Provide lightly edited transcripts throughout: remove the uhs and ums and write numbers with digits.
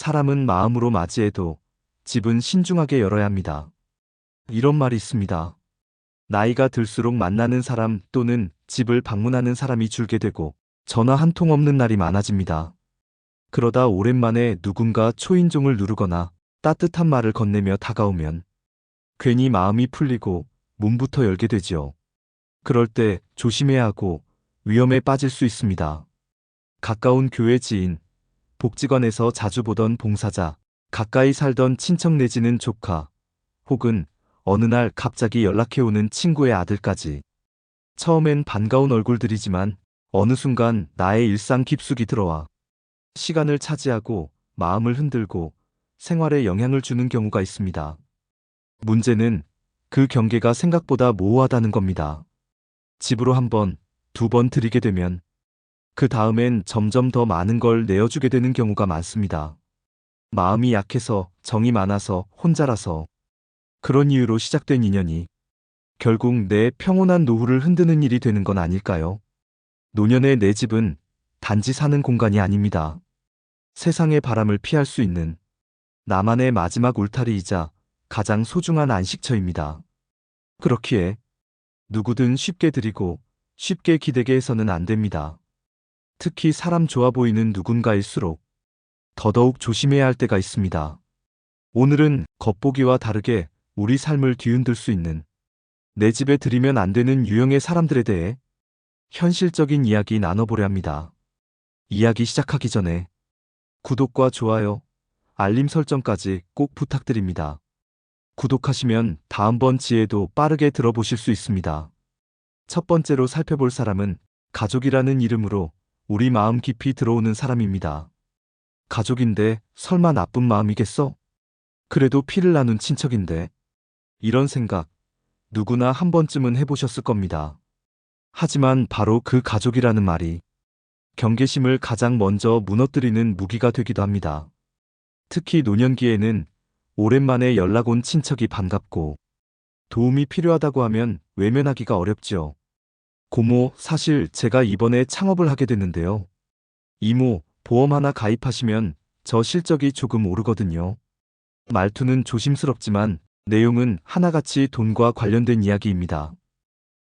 사람은 마음으로 맞이해도 집은 신중하게 열어야 합니다. 이런 말이 있습니다. 나이가 들수록 만나는 사람 또는 집을 방문하는 사람이 줄게 되고 전화 한 통 없는 날이 많아집니다. 그러다 오랜만에 누군가 초인종을 누르거나 따뜻한 말을 건네며 다가오면 괜히 마음이 풀리고 문부터 열게 되지요. 그럴 때 조심해야 하고 위험에 빠질 수 있습니다. 가까운 교회 지인, 복지관에서 자주 보던 봉사자, 가까이 살던 친척 내지는 조카, 혹은 어느 날 갑자기 연락해오는 친구의 아들까지. 처음엔 반가운 얼굴들이지만 어느 순간 나의 일상 깊숙이 들어와 시간을 차지하고 마음을 흔들고 생활에 영향을 주는 경우가 있습니다. 문제는 그 경계가 생각보다 모호하다는 겁니다. 집으로 한 번, 두 번 들이게 되면 그 다음엔 점점 더 많은 걸 내어주게 되는 경우가 많습니다. 마음이 약해서, 정이 많아서, 혼자라서 그런 이유로 시작된 인연이 결국 내 평온한 노후를 흔드는 일이 되는 건 아닐까요? 노년의 내 집은 단지 사는 공간이 아닙니다. 세상의 바람을 피할 수 있는 나만의 마지막 울타리이자 가장 소중한 안식처입니다. 그렇기에 누구든 쉽게 드리고 쉽게 기대게 해서는 안 됩니다. 특히 사람 좋아 보이는 누군가일수록 더더욱 조심해야 할 때가 있습니다. 오늘은 겉보기와 다르게 우리 삶을 뒤흔들 수 있는 내 집에 들이면 안 되는 유형의 사람들에 대해 현실적인 이야기 나눠보려 합니다. 이야기 시작하기 전에 구독과 좋아요, 알림 설정까지 꼭 부탁드립니다. 구독하시면 다음번 지에도 빠르게 들어보실 수 있습니다. 첫 번째로 살펴볼 사람은 가족이라는 이름으로 우리 마음 깊이 들어오는 사람입니다. 가족인데 설마 나쁜 마음이겠어? 그래도 피를 나눈 친척인데. 이런 생각 누구나 한 번쯤은 해보셨을 겁니다. 하지만 바로 그 가족이라는 말이 경계심을 가장 먼저 무너뜨리는 무기가 되기도 합니다. 특히 노년기에는 오랜만에 연락 온 친척이 반갑고 도움이 필요하다고 하면 외면하기가 어렵죠. 고모, 사실 제가 이번에 창업을 하게 됐는데요. 이모, 보험 하나 가입하시면 저 실적이 조금 오르거든요. 말투는 조심스럽지만 내용은 하나같이 돈과 관련된 이야기입니다.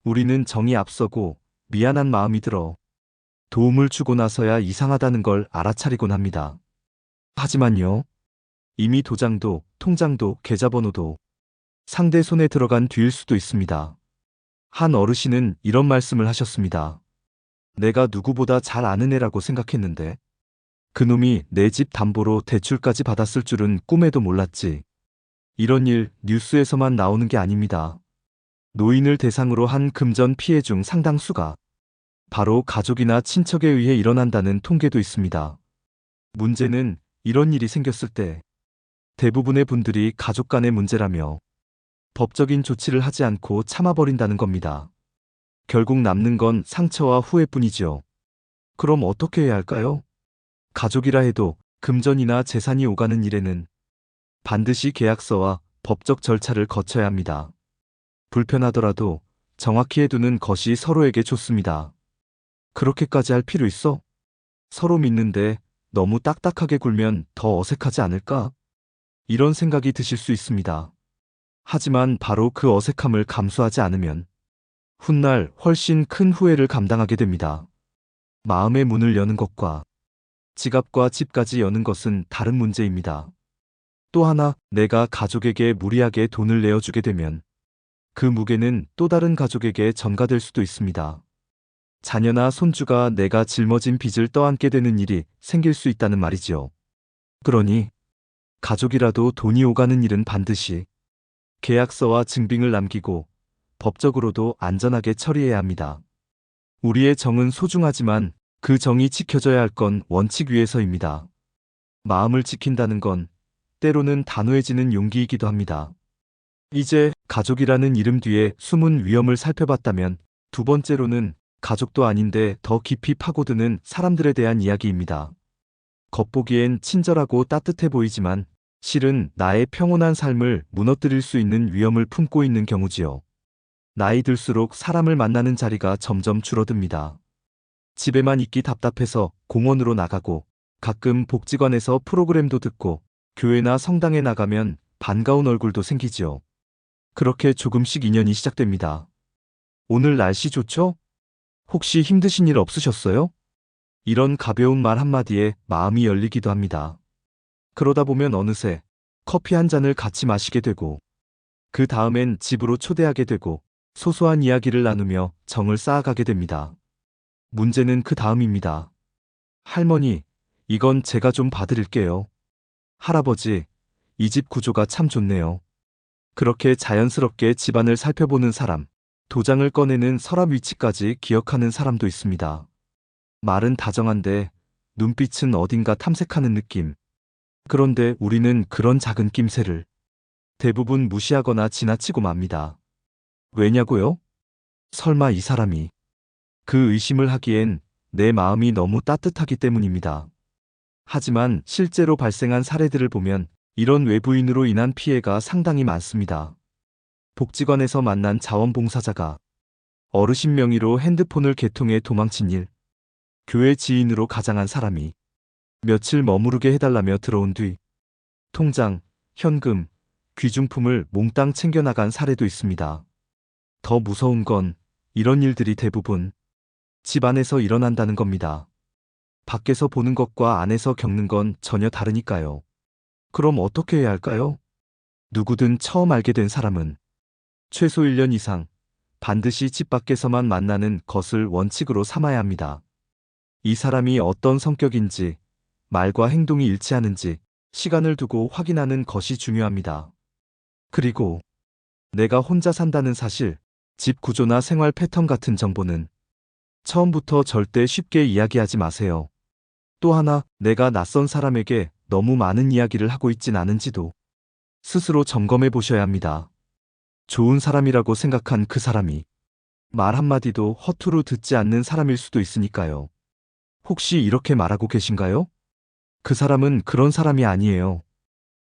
우리는 정이 앞서고 미안한 마음이 들어 도움을 주고 나서야 이상하다는 걸 알아차리곤 합니다. 하지만요, 이미 도장도 통장도 계좌번호도 상대 손에 들어간 뒤일 수도 있습니다. 한 어르신은 이런 말씀을 하셨습니다. 내가 누구보다 잘 아는 애라고 생각했는데 그놈이 내 집 담보로 대출까지 받았을 줄은 꿈에도 몰랐지. 이런 일 뉴스에서만 나오는 게 아닙니다. 노인을 대상으로 한 금전 피해 중 상당수가 바로 가족이나 친척에 의해 일어난다는 통계도 있습니다. 문제는 이런 일이 생겼을 때 대부분의 분들이 가족 간의 문제라며 법적인 조치를 하지 않고 참아버린다는 겁니다. 결국 남는 건 상처와 후회뿐이지요. 그럼 어떻게 해야 할까요? 가족이라 해도 금전이나 재산이 오가는 일에는 반드시 계약서와 법적 절차를 거쳐야 합니다. 불편하더라도 정확히 해두는 것이 서로에게 좋습니다. 그렇게까지 할 필요 있어? 서로 믿는데 너무 딱딱하게 굴면 더 어색하지 않을까? 이런 생각이 드실 수 있습니다. 하지만 바로 그 어색함을 감수하지 않으면 훗날 훨씬 큰 후회를 감당하게 됩니다. 마음의 문을 여는 것과 지갑과 집까지 여는 것은 다른 문제입니다. 또 하나, 내가 가족에게 무리하게 돈을 내어주게 되면 그 무게는 또 다른 가족에게 전가될 수도 있습니다. 자녀나 손주가 내가 짊어진 빚을 떠안게 되는 일이 생길 수 있다는 말이지요. 그러니 가족이라도 돈이 오가는 일은 반드시 계약서와 증빙을 남기고 법적으로도 안전하게 처리해야 합니다. 우리의 정은 소중하지만 그 정이 지켜져야 할 건 원칙 위에서입니다. 마음을 지킨다는 건 때로는 단호해지는 용기이기도 합니다. 이제 가족이라는 이름 뒤에 숨은 위험을 살펴봤다면 두 번째로는 가족도 아닌데 더 깊이 파고드는 사람들에 대한 이야기입니다. 겉보기엔 친절하고 따뜻해 보이지만 실은 나의 평온한 삶을 무너뜨릴 수 있는 위험을 품고 있는 경우지요. 나이 들수록 사람을 만나는 자리가 점점 줄어듭니다. 집에만 있기 답답해서 공원으로 나가고 가끔 복지관에서 프로그램도 듣고 교회나 성당에 나가면 반가운 얼굴도 생기지요. 그렇게 조금씩 인연이 시작됩니다. 오늘 날씨 좋죠? 혹시 힘드신 일 없으셨어요? 이런 가벼운 말 한마디에 마음이 열리기도 합니다. 그러다 보면 어느새 커피 한 잔을 같이 마시게 되고 그 다음엔 집으로 초대하게 되고 소소한 이야기를 나누며 정을 쌓아가게 됩니다. 문제는 그 다음입니다. 할머니, 이건 제가 좀 봐드릴게요. 할아버지, 이 집 구조가 참 좋네요. 그렇게 자연스럽게 집안을 살펴보는 사람, 도장을 꺼내는 서랍 위치까지 기억하는 사람도 있습니다. 말은 다정한데 눈빛은 어딘가 탐색하는 느낌. 그런데 우리는 그런 작은 낌새를 대부분 무시하거나 지나치고 맙니다. 왜냐고요? 설마 이 사람이 그 의심을 하기엔 내 마음이 너무 따뜻하기 때문입니다. 하지만 실제로 발생한 사례들을 보면 이런 외부인으로 인한 피해가 상당히 많습니다. 복지관에서 만난 자원봉사자가 어르신 명의로 핸드폰을 개통해 도망친 일, 교회 지인으로 가장한 사람이 며칠 머무르게 해달라며 들어온 뒤 통장, 현금, 귀중품을 몽땅 챙겨나간 사례도 있습니다. 더 무서운 건 이런 일들이 대부분 집 안에서 일어난다는 겁니다. 밖에서 보는 것과 안에서 겪는 건 전혀 다르니까요. 그럼 어떻게 해야 할까요? 누구든 처음 알게 된 사람은 최소 1년 이상 반드시 집 밖에서만 만나는 것을 원칙으로 삼아야 합니다. 이 사람이 어떤 성격인지, 말과 행동이 일치하는지 시간을 두고 확인하는 것이 중요합니다. 그리고 내가 혼자 산다는 사실, 집 구조나 생활 패턴 같은 정보는 처음부터 절대 쉽게 이야기하지 마세요. 또 하나, 내가 낯선 사람에게 너무 많은 이야기를 하고 있진 않은지도 스스로 점검해 보셔야 합니다. 좋은 사람이라고 생각한 그 사람이 말 한마디도 허투루 듣지 않는 사람일 수도 있으니까요. 혹시 이렇게 말하고 계신가요? 그 사람은 그런 사람이 아니에요.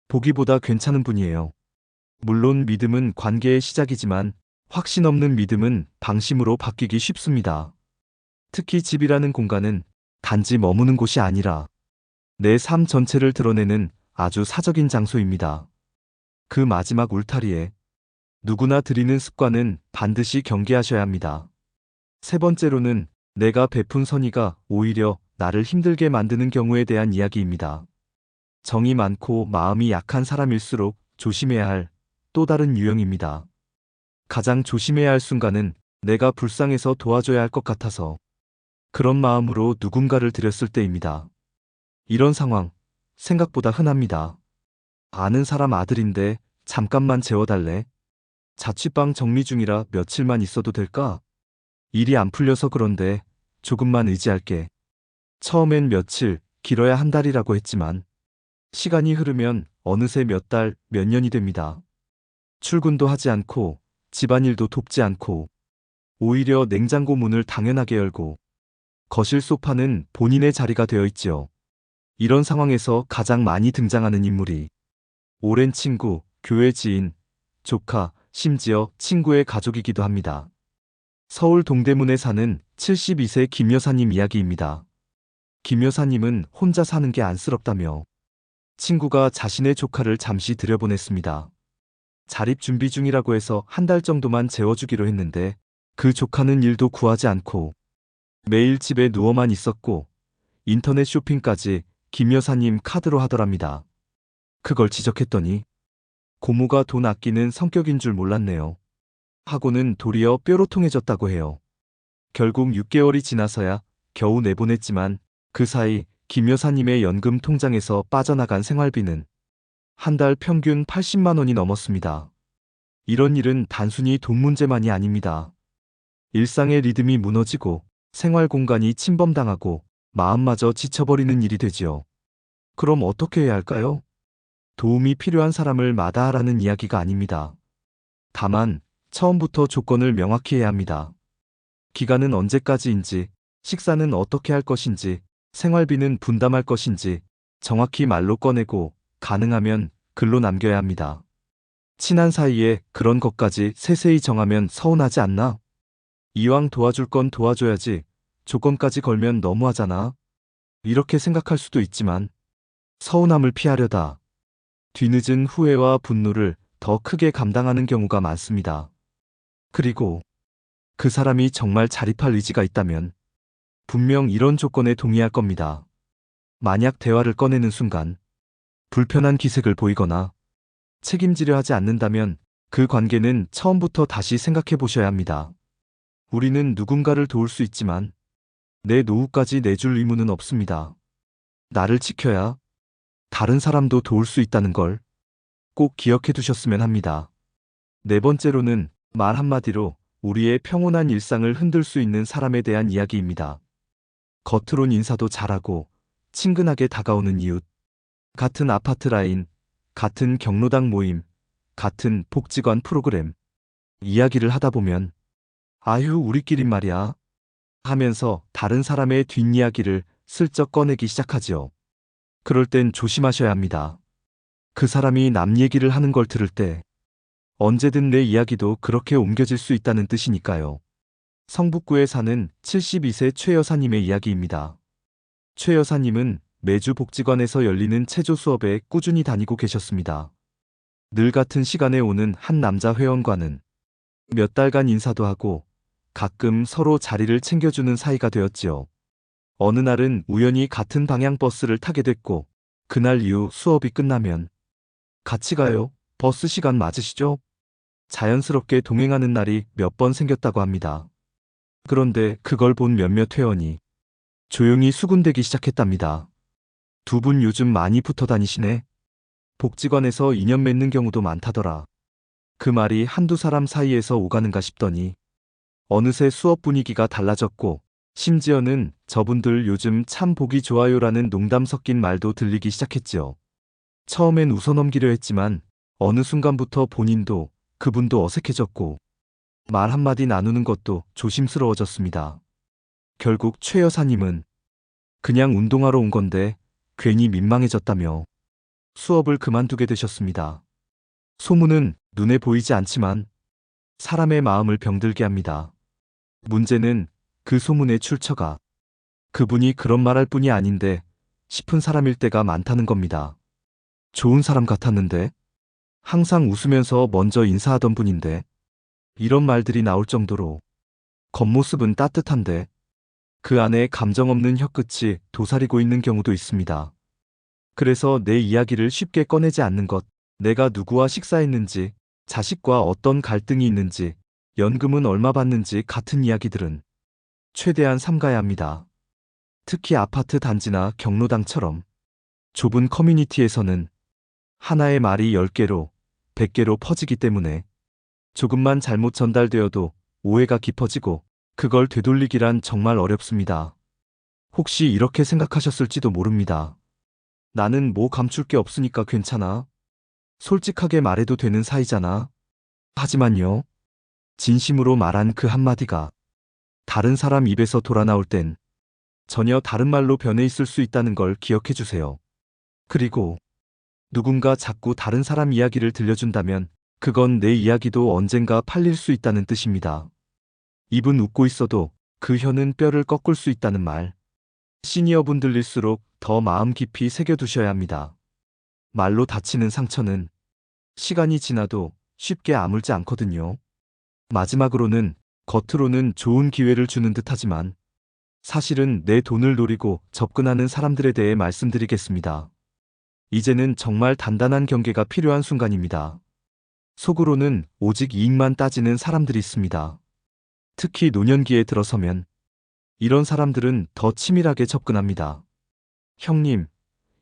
보기보다 괜찮은 분이에요. 물론 믿음은 관계의 시작이지만 확신 없는 믿음은 방심으로 바뀌기 쉽습니다. 특히 집이라는 공간은 단지 머무는 곳이 아니라 내 삶 전체를 드러내는 아주 사적인 장소입니다. 그 마지막 울타리에 누구나 들이는 습관은 반드시 경계하셔야 합니다. 세 번째로는 내가 베푼 선의가 오히려 나를 힘들게 만드는 경우에 대한 이야기입니다. 정이 많고 마음이 약한 사람일수록 조심해야 할 또 다른 유형입니다. 가장 조심해야 할 순간은 내가 불쌍해서 도와줘야 할 것 같아서 그런 마음으로 누군가를 드렸을 때입니다. 이런 상황 생각보다 흔합니다. 아는 사람 아들인데 잠깐만 재워달래. 자취방 정리 중이라 며칠만 있어도 될까? 일이 안 풀려서 그런데 조금만 의지할게. 처음엔 며칠, 길어야 한 달이라고 했지만 시간이 흐르면 어느새 몇 달, 몇 년이 됩니다. 출근도 하지 않고 집안일도 돕지 않고 오히려 냉장고 문을 당연하게 열고 거실 소파는 본인의 자리가 되어 있지요. 이런 상황에서 가장 많이 등장하는 인물이 오랜 친구, 교회 지인, 조카, 심지어 친구의 가족이기도 합니다. 서울 동대문에 사는 72세 김 여사님 이야기입니다. 김 여사님은 혼자 사는 게 안쓰럽다며 친구가 자신의 조카를 잠시 들여보냈습니다. 자립 준비 중이라고 해서 한 달 정도만 재워주기로 했는데 그 조카는 일도 구하지 않고 매일 집에 누워만 있었고 인터넷 쇼핑까지 김 여사님 카드로 하더랍니다. 그걸 지적했더니 고모가 돈 아끼는 성격인 줄 몰랐네요. 하고는 도리어 뾰로통해졌다고 해요. 결국 6개월이 지나서야 겨우 내보냈지만 그 사이 김 여사님의 연금 통장에서 빠져나간 생활비는 한 달 평균 80만 원이 넘었습니다. 이런 일은 단순히 돈 문제만이 아닙니다. 일상의 리듬이 무너지고 생활 공간이 침범당하고 마음마저 지쳐버리는 일이 되지요. 그럼 어떻게 해야 할까요? 도움이 필요한 사람을 마다하라는 이야기가 아닙니다. 다만 처음부터 조건을 명확히 해야 합니다. 기간은 언제까지인지, 식사는 어떻게 할 것인지, 생활비는 분담할 것인지 정확히 말로 꺼내고 가능하면 글로 남겨야 합니다. 친한 사이에 그런 것까지 세세히 정하면 서운하지 않나? 이왕 도와줄 건 도와줘야지 조건까지 걸면 너무하잖아. 이렇게 생각할 수도 있지만 서운함을 피하려다 뒤늦은 후회와 분노를 더 크게 감당하는 경우가 많습니다. 그리고 그 사람이 정말 자립할 의지가 있다면 분명 이런 조건에 동의할 겁니다. 만약 대화를 꺼내는 순간 불편한 기색을 보이거나 책임지려 하지 않는다면 그 관계는 처음부터 다시 생각해 보셔야 합니다. 우리는 누군가를 도울 수 있지만 내 노후까지 내줄 의무는 없습니다. 나를 지켜야 다른 사람도 도울 수 있다는 걸 꼭 기억해 두셨으면 합니다. 네 번째로는 말 한마디로 우리의 평온한 일상을 흔들 수 있는 사람에 대한 이야기입니다. 겉으론 인사도 잘하고 친근하게 다가오는 이웃, 같은 아파트 라인, 같은 경로당 모임, 같은 복지관 프로그램, 이야기를 하다 보면 아휴 우리끼린 말이야 하면서 다른 사람의 뒷이야기를 슬쩍 꺼내기 시작하지요. 그럴 땐 조심하셔야 합니다. 그 사람이 남 얘기를 하는 걸 들을 때 언제든 내 이야기도 그렇게 옮겨질 수 있다는 뜻이니까요. 성북구에 사는 72세 최 여사님의 이야기입니다. 최 여사님은 매주 복지관에서 열리는 체조 수업에 꾸준히 다니고 계셨습니다. 늘 같은 시간에 오는 한 남자 회원과는 몇 달간 인사도 하고 가끔 서로 자리를 챙겨주는 사이가 되었지요. 어느 날은 우연히 같은 방향 버스를 타게 됐고 그날 이후 수업이 끝나면 같이 가요. 버스 시간 맞으시죠? 자연스럽게 동행하는 날이 몇 번 생겼다고 합니다. 그런데 그걸 본 몇몇 회원이 조용히 수군대기 시작했답니다. 두 분 요즘 많이 붙어 다니시네. 복지관에서 인연 맺는 경우도 많다더라. 그 말이 한두 사람 사이에서 오가는가 싶더니 어느새 수업 분위기가 달라졌고 심지어는 저분들 요즘 참 보기 좋아요라는 농담 섞인 말도 들리기 시작했지요. 처음엔 웃어넘기려 했지만 어느 순간부터 본인도 그분도 어색해졌고 말 한마디 나누는 것도 조심스러워졌습니다. 결국 최 여사님은 그냥 운동하러 온 건데 괜히 민망해졌다며 수업을 그만두게 되셨습니다. 소문은 눈에 보이지 않지만 사람의 마음을 병들게 합니다. 문제는 그 소문의 출처가 그분이 그런 말할 뿐이 아닌데 싶은 사람일 때가 많다는 겁니다. 좋은 사람 같았는데 항상 웃으면서 먼저 인사하던 분인데 이런 말들이 나올 정도로 겉모습은 따뜻한데 그 안에 감정 없는 혀끝이 도사리고 있는 경우도 있습니다. 그래서 내 이야기를 쉽게 꺼내지 않는 것, 내가 누구와 식사했는지, 자식과 어떤 갈등이 있는지, 연금은 얼마 받는지 같은 이야기들은 최대한 삼가야 합니다. 특히 아파트 단지나 경로당처럼 좁은 커뮤니티에서는 하나의 말이 10개로, 100개로 퍼지기 때문에 조금만 잘못 전달되어도 오해가 깊어지고 그걸 되돌리기란 정말 어렵습니다. 혹시 이렇게 생각하셨을지도 모릅니다. 나는 뭐 감출 게 없으니까 괜찮아. 솔직하게 말해도 되는 사이잖아. 하지만요. 진심으로 말한 그 한마디가 다른 사람 입에서 돌아 나올 땐 전혀 다른 말로 변해 있을 수 있다는 걸 기억해 주세요. 그리고 누군가 자꾸 다른 사람 이야기를 들려준다면 그건 내 이야기도 언젠가 팔릴 수 있다는 뜻입니다. 입은 웃고 있어도 그 혀는 뼈를 꺾을 수 있다는 말. 시니어분들일수록 더 마음 깊이 새겨두셔야 합니다. 말로 다치는 상처는 시간이 지나도 쉽게 아물지 않거든요. 마지막으로는 겉으로는 좋은 기회를 주는 듯하지만 사실은 내 돈을 노리고 접근하는 사람들에 대해 말씀드리겠습니다. 이제는 정말 단단한 경계가 필요한 순간입니다. 속으로는 오직 이익만 따지는 사람들이 있습니다. 특히 노년기에 들어서면 이런 사람들은 더 치밀하게 접근합니다. 형님,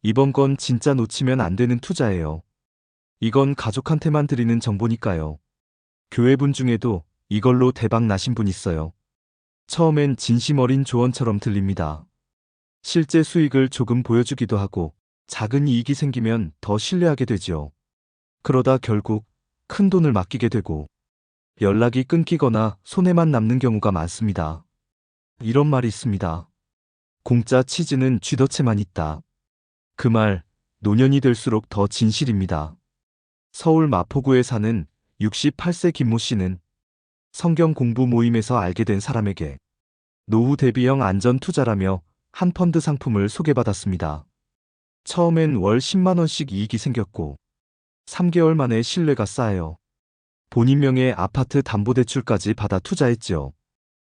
이번 건 진짜 놓치면 안 되는 투자예요. 이건 가족한테만 드리는 정보니까요. 교회분 중에도 이걸로 대박 나신 분 있어요. 처음엔 진심 어린 조언처럼 들립니다. 실제 수익을 조금 보여주기도 하고 작은 이익이 생기면 더 신뢰하게 되지요. 그러다 결국 큰 돈을 맡기게 되고 연락이 끊기거나 손해만 남는 경우가 많습니다. 이런 말이 있습니다. 공짜 치즈는 쥐덫에만 있다. 그 말, 노년이 될수록 더 진실입니다. 서울 마포구에 사는 68세 김모 씨는 성경 공부 모임에서 알게 된 사람에게 노후 대비형 안전 투자라며 한 펀드 상품을 소개받았습니다. 처음엔 월 10만 원씩 이익이 생겼고 3개월 만에 신뢰가 쌓여 본인 명의 아파트 담보대출까지 받아 투자했죠.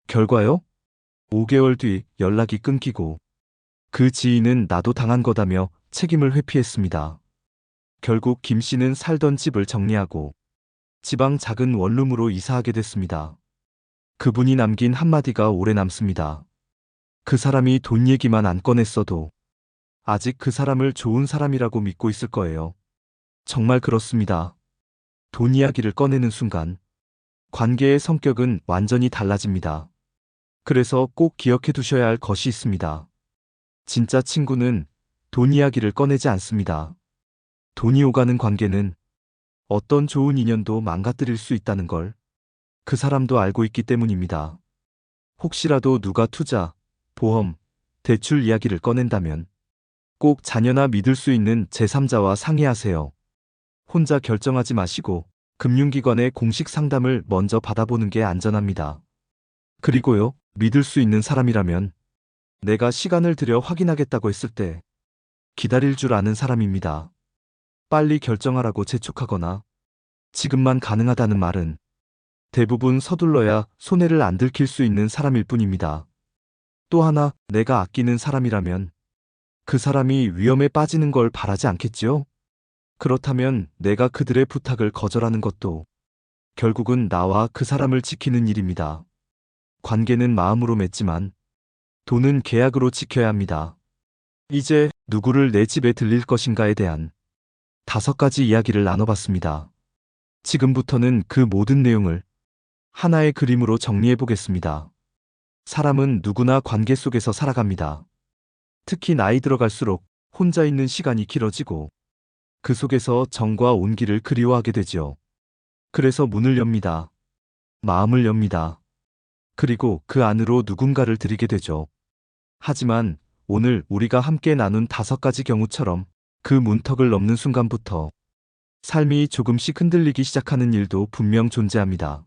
결과요? 5개월 뒤 연락이 끊기고 그 지인은 나도 당한 거다며 책임을 회피했습니다. 결국 김 씨는 살던 집을 정리하고 지방 작은 원룸으로 이사하게 됐습니다. 그분이 남긴 한마디가 오래 남습니다. 그 사람이 돈 얘기만 안 꺼냈어도 아직 그 사람을 좋은 사람이라고 믿고 있을 거예요. 정말 그렇습니다. 돈 이야기를 꺼내는 순간 관계의 성격은 완전히 달라집니다. 그래서 꼭 기억해 두셔야 할 것이 있습니다. 진짜 친구는 돈 이야기를 꺼내지 않습니다. 돈이 오가는 관계는 어떤 좋은 인연도 망가뜨릴 수 있다는 걸 그 사람도 알고 있기 때문입니다. 혹시라도 누가 투자, 보험, 대출 이야기를 꺼낸다면 꼭 자녀나 믿을 수 있는 제3자와 상의하세요. 혼자 결정하지 마시고 금융기관의 공식 상담을 먼저 받아보는 게 안전합니다. 그리고요, 믿을 수 있는 사람이라면 내가 시간을 들여 확인하겠다고 했을 때 기다릴 줄 아는 사람입니다. 빨리 결정하라고 재촉하거나 지금만 가능하다는 말은 대부분 서둘러야 손해를 안 들킬 수 있는 사람일 뿐입니다. 또 하나, 내가 아끼는 사람이라면 그 사람이 위험에 빠지는 걸 바라지 않겠지요? 그렇다면 내가 그들의 부탁을 거절하는 것도 결국은 나와 그 사람을 지키는 일입니다. 관계는 마음으로 맺지만 돈은 계약으로 지켜야 합니다. 이제 누구를 내 집에 들릴 것인가에 대한 5가지 이야기를 나눠봤습니다. 지금부터는 그 모든 내용을 하나의 그림으로 정리해 보겠습니다. 사람은 누구나 관계 속에서 살아갑니다. 특히 나이 들어갈수록 혼자 있는 시간이 길어지고 그 속에서 정과 온기를 그리워하게 되지요. 그래서 문을 엽니다. 마음을 엽니다. 그리고 그 안으로 누군가를 들이게 되죠. 하지만 오늘 우리가 함께 나눈 5가지 경우처럼 그 문턱을 넘는 순간부터 삶이 조금씩 흔들리기 시작하는 일도 분명 존재합니다.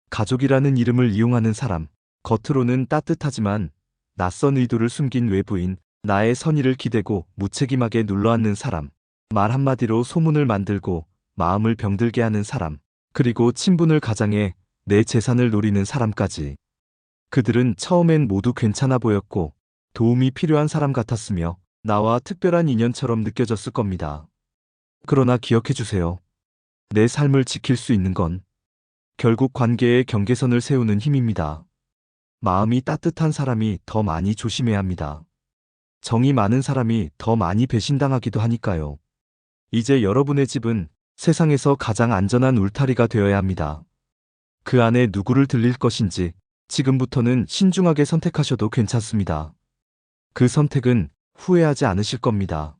가족이라는 이름을 이용하는 사람, 겉으로는 따뜻하지만 낯선 의도를 숨긴 외부인, 나의 선의를 기대고 무책임하게 눌러앉는 사람, 말 한마디로 소문을 만들고 마음을 병들게 하는 사람, 그리고 친분을 가장해 내 재산을 노리는 사람까지. 그들은 처음엔 모두 괜찮아 보였고 도움이 필요한 사람 같았으며 나와 특별한 인연처럼 느껴졌을 겁니다. 그러나 기억해 주세요. 내 삶을 지킬 수 있는 건 결국 관계의 경계선을 세우는 힘입니다. 마음이 따뜻한 사람이 더 많이 조심해야 합니다. 정이 많은 사람이 더 많이 배신당하기도 하니까요. 이제 여러분의 집은 세상에서 가장 안전한 울타리가 되어야 합니다. 그 안에 누구를 들릴 것인지 지금부터는 신중하게 선택하셔도 괜찮습니다. 그 선택은 후회하지 않으실 겁니다.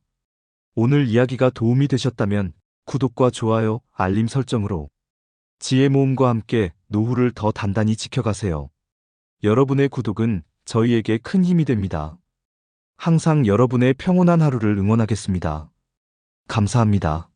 오늘 이야기가 도움이 되셨다면 구독과 좋아요, 알림 설정으로 지혜 모음과 함께 노후를 더 단단히 지켜가세요. 여러분의 구독은 저희에게 큰 힘이 됩니다. 항상 여러분의 평온한 하루를 응원하겠습니다. 감사합니다.